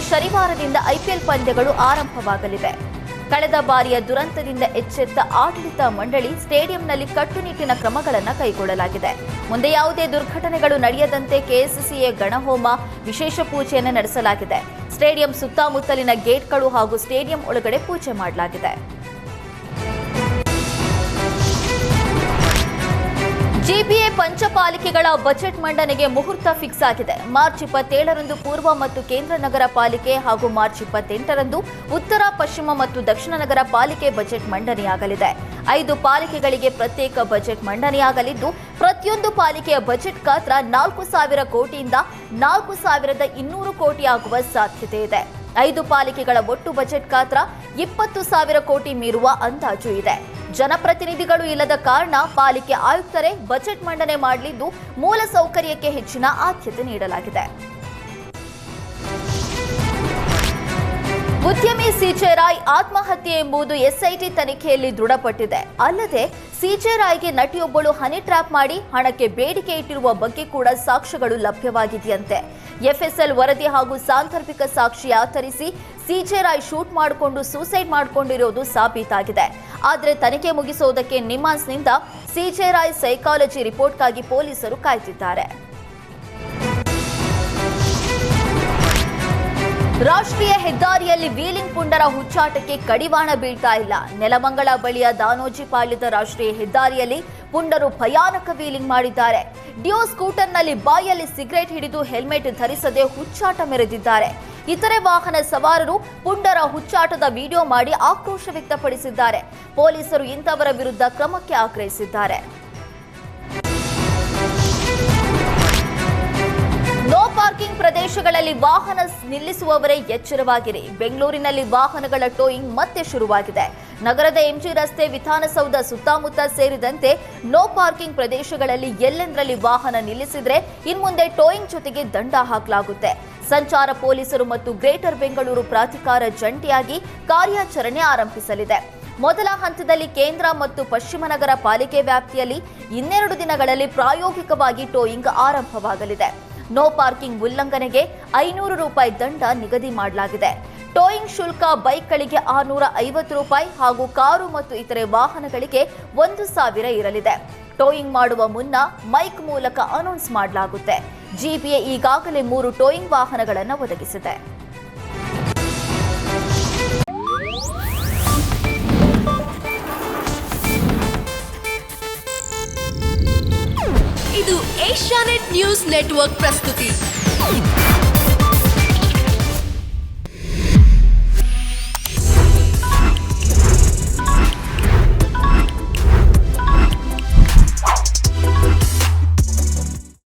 ಶನಿವಾರದಿಂದ ಐಪಿಎಲ್ ಪಂದ್ಯಗಳು ಆರಂಭವಾಗಲಿವೆ. ಕಳೆದ ಬಾರಿಯ ದುರಂತದಿಂದ ಎಚ್ಚೆತ್ತ ಆಡಳಿತ ಮಂಡಳಿ ಸ್ಟೇಡಿಯಂನಲ್ಲಿ ಕಟ್ಟುನಿಟ್ಟಿನ ಕ್ರಮಗಳನ್ನು ಕೈಗೊಳ್ಳಲಾಗಿದೆ. ಮುಂದೆ ಯಾವುದೇ ದುರ್ಘಟನೆಗಳು ನಡೆಯದಂತೆ ಕೆಎಸ್ಸಿಎ ಗಣಹೋಮ, ವಿಶೇಷ ಪೂಜೆಯನ್ನು ನಡೆಸಲಾಗಿದೆ. ಸ್ಟೇಡಿಯಂ ಸುತ್ತಮುತ್ತಲಿನ ಗೇಟ್ಗಳು ಹಾಗೂ ಸ್ಟೇಡಿಯಂ ಒಳಗಡೆ ಪೂಜೆ ಮಾಡಲಾಗಿದೆ. ಜಿಬಿಎ ಪಂಚಪಾಲಿಕೆಗಳ ಬಜೆಟ್ ಮಂಡನೆಗೆ ಮುಹೂರ್ತ ಫಿಕ್ಸ್ ಆಗಿದೆ. ಮಾರ್ಚ್ 27ರಂದು ಪೂರ್ವ ಮತ್ತು ಕೇಂದ್ರ ನಗರ ಪಾಲಿಕೆ ಹಾಗೂ ಮಾರ್ಚ್ 28ರಂದು ಉತ್ತರ, ಪಶ್ಚಿಮ ಮತ್ತು ದಕ್ಷಿಣ ನಗರ ಪಾಲಿಕೆ ಬಜೆಟ್ ಮಂಡನೆಯಾಗಲಿದೆ. 5 ಪಾಲಿಕೆಗಳಿಗೆ ಪ್ರತ್ಯೇಕ ಬಜೆಟ್ ಮಂಡನೆಯಾಗಲಿದ್ದು, ಪ್ರತಿಯೊಂದು ಪಾಲಿಕೆಯ ಬಜೆಟ್ ಗಾತ್ರ 4,000 ಕೋಟಿಯಿಂದ 4,200 ಕೋಟಿ ಆಗುವ ಸಾಧ್ಯತೆ ಇದೆ. 5 ಪಾಲಿಕೆಗಳ ಒಟ್ಟು ಬಜೆಟ್ ಗಾತ್ರ 20,000 ಕೋಟಿ ಮೀರುವ ಅಂದಾಜು ಇದೆ. ಜನಪ್ರತಿನಿಧಿಗಳು ಇಲ್ಲದ ಕಾರಣ ಪಾಲಿಕೆ ಆಯುಕ್ತರೇ ಬಜೆಟ್ ಮಂಡನೆ ಮಾಡಲಿದ್ದು, ಮೂಲ ಸೌಕರ್ಯಕ್ಕೆ ಹೆಚ್ಚಿನ ಆದ್ಯತೆ ನೀಡಲಾಗಿದೆ. ಉದ್ಯಮಿ ಸಿಜೆ ರಾಯ್ ಆತ್ಮಹತ್ಯೆ ಎಂಬುದು ಎಸ್ಐಟಿ ತನಿಖೆಯಲ್ಲಿ ದೃಢಪಟ್ಟಿದೆ. ಅಲ್ಲದೆ ಸಿಜೆ ರಾಯ್ಗೆ ನಟಿಯೊಬ್ಬಳು ಹನಿ ಟ್ರ್ಯಾಪ್ ಮಾಡಿ ಹಣಕ್ಕೆ ಬೇಡಿಕೆ ಇಟ್ಟಿರುವ ಬಗ್ಗೆ ಕೂಡ ಸಾಕ್ಷ್ಯಗಳು ಲಭ್ಯವಾಗಿದೆಯಂತೆ. ಎಫ್ಎಸ್ಎಲ್ ವರದಿ ಹಾಗೂ ಸಾಂದರ್ಭಿಕ ಸಾಕ್ಷಿ ಆಧರಿಸಿ ಸಿಜೆ ರಾಯ್ ಶೂಟ್ ಮಾಡಿಕೊಂಡು ಸೂಸೈಡ್ ಮಾಡಿಕೊಂಡಿರೋದು ಸಾಬೀತಾಗಿದೆ. ಆದರೆ ತನಿಖೆ ಮುಗಿಸುವುದಕ್ಕೆ ನಿಮ್ಹಾನ್ಸ್ನಿಂದ ಸಿಜೆ ರಾಯ್ ಸೈಕಾಲಜಿ ರಿಪೋರ್ಟ್ಗಾಗಿ ಪೊಲೀಸರು ಕಾಯ್ತಿದ್ದಾರೆ. ರಾಷ್ಟ್ರೀಯ ಹೆದ್ದಾರಿಯಲ್ಲಿ ವೀಲಿಂಗ್ ಪುಂಡರ ಹುಚ್ಚಾಟಕ್ಕೆ ಕಡಿವಾಣ ಬೀಳ್ತಾ ಇಲ್ಲ. ನೆಲಮಂಗಲ ಬಳಿಯ ದಾನೋಜಿ ಪಾಳ್ಯದ ರಾಷ್ಟ್ರೀಯ ಹೆದ್ದಾರಿಯಲ್ಲಿ ಪುಂಡರು ಭಯಾನಕ ವೀಲಿಂಗ್ ಮಾಡಿದ್ದಾರೆ. ಡಿಯೋ ಸ್ಕೂಟರ್ನಲ್ಲಿ ಬಾಯಲ್ಲಿ ಸಿಗರೆಟ್ ಹಿಡಿದು ಹೆಲ್ಮೆಟ್ ಧರಿಸದೆ ಹುಚ್ಚಾಟ ಮೆರೆದಿದ್ದಾರೆ. ಇತರೆ ವಾಹನ ಸವಾರರು ಪುಂಡರ ಹುಚ್ಚಾಟದ ವಿಡಿಯೋ ಮಾಡಿ ಆಕ್ರೋಶ ವ್ಯಕ್ತಪಡಿಸಿದ್ದಾರೆ. ಪೊಲೀಸರು ಇಂಥವರ ವಿರುದ್ಧ ಕ್ರಮಕ್ಕೆ ಆಗ್ರಹಿಸಿದ್ದಾರೆ. ನೋ ಪಾರ್ಕಿಂಗ್ ಪ್ರದೇಶಗಳಲ್ಲಿ ವಾಹನ ನಿಲ್ಲಿಸುವವರೇ ಎಚ್ಚರವಾಗಿರಿ. ಬೆಂಗಳೂರಿನಲ್ಲಿ ವಾಹನಗಳ ಟೋಯಿಂಗ್ ಮತ್ತೆ ಶುರುವಾಗಿದೆ. ನಗರದ ಎಂಜಿ ರಸ್ತೆ, ವಿಧಾನಸೌಧ ಸುತ್ತಮುತ್ತ ಸೇರಿದಂತೆ ನೋ ಪಾರ್ಕಿಂಗ್ ಪ್ರದೇಶಗಳಲ್ಲಿ ಎಲ್ಲೆಂದರಲ್ಲಿ ವಾಹನ ನಿಲ್ಲಿಸಿದ್ರೆ ಇನ್ಮುಂದೆ ಟೋಯಿಂಗ್ ಜೊತೆಗೆ ದಂಡ ಹಾಕಲಾಗುತ್ತೆ. ಸಂಚಾರ ಪೊಲೀಸರು ಮತ್ತು ಗ್ರೇಟರ್ ಬೆಂಗಳೂರು ಪ್ರಾಧಿಕಾರ ಜಂಟಿಯಾಗಿ ಕಾರ್ಯಾಚರಣೆ ಆರಂಭಿಸಲಿದೆ. ಮೊದಲ ಹಂತದಲ್ಲಿ ಕೇಂದ್ರ ಮತ್ತು ಪಶ್ಚಿಮ ನಗರ ಪಾಲಿಕೆ ವ್ಯಾಪ್ತಿಯಲ್ಲಿ 2 ದಿನಗಳಲ್ಲಿ ಪ್ರಾಯೋಗಿಕವಾಗಿ ಟೋಯಿಂಗ್ ಆರಂಭವಾಗಲಿದೆ. ನೋ ಪಾರ್ಕಿಂಗ್ ಉಲ್ಲಂಘನೆಗೆ 500 ರೂಪಾಯಿ ದಂಡ ನಿಗದಿ ಮಾಡಲಾಗಿದೆ. ಟೋಯಿಂಗ್ ಶುಲ್ಕ ಬೈಕ್ಗಳಿಗೆ 650 ರೂಪಾಯಿ ಹಾಗೂ ಕಾರು ಮತ್ತು ಇತರೆ ವಾಹನಗಳಿಗೆ 1,000 ಇರಲಿದೆ. ಟೋಯಿಂಗ್ ಮಾಡುವ ಮುನ್ನ ಮೈಕ್ ಮೂಲಕ ಅನೌನ್ಸ್ ಮಾಡಲಾಗುತ್ತೆ. ಜಿಬಿಎ ಈಗಾಗಲೇ 3 ಟೋಯಿಂಗ್ ವಾಹನಗಳನ್ನು ಒದಗಿಸಿದೆ. ಇದು ಏಷ್ಯಾನೆಟ್ ನ್ಯೂಸ್ ನೆಟ್ವರ್ಕ್ ಪ್ರಸ್ತುತಿ.